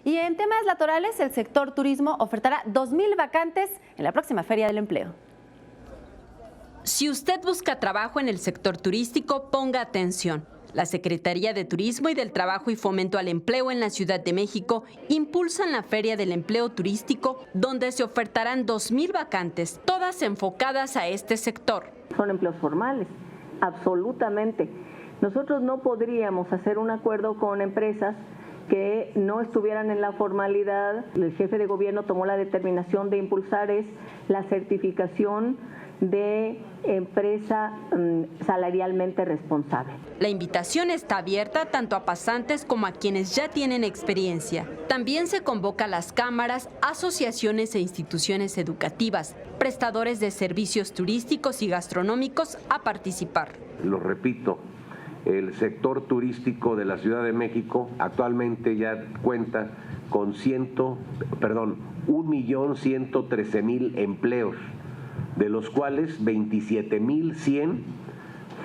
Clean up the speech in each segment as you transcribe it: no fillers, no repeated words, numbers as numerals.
Y en temas laborales, el sector turismo ofertará 2,000 vacantes en la próxima Feria del Empleo. Si usted busca trabajo en el sector turístico, ponga atención. La Secretaría de Turismo y del Trabajo y Fomento al Empleo en la Ciudad de México impulsan la Feria del Empleo Turístico, donde se ofertarán 2,000 vacantes, todas enfocadas a este sector. Son empleos formales, absolutamente. Nosotros no podríamos hacer un acuerdo con empresas que no estuvieran en la formalidad. El jefe de gobierno tomó la determinación de impulsar la certificación de empresa salarialmente responsable. La invitación está abierta tanto a pasantes como a quienes ya tienen experiencia. También se convoca a las cámaras, asociaciones e instituciones educativas, prestadores de servicios turísticos y gastronómicos a participar. Lo repito, el sector turístico de la Ciudad de México actualmente ya cuenta con 1,113,000 empleos, de los cuales 27,100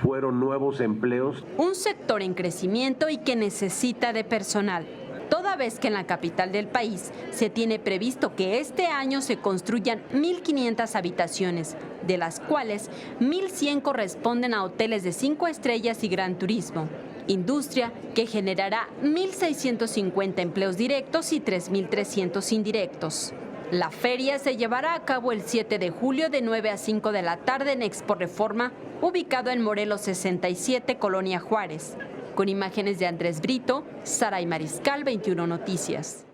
fueron nuevos empleos. Un sector en crecimiento y que necesita de personal, toda vez que en la capital del país se tiene previsto que este año se construyan 1,500 habitaciones, de las cuales 1,100 corresponden a hoteles de 5 estrellas y gran turismo. Industria que generará 1,650 empleos directos y 3,300 indirectos. La feria se llevará a cabo el 7 de julio de 9 a 5 de la tarde en Expo Reforma, ubicado en Morelos 67, Colonia Juárez. Con imágenes de Andrés Brito, Saray Mariscal, 21 Noticias.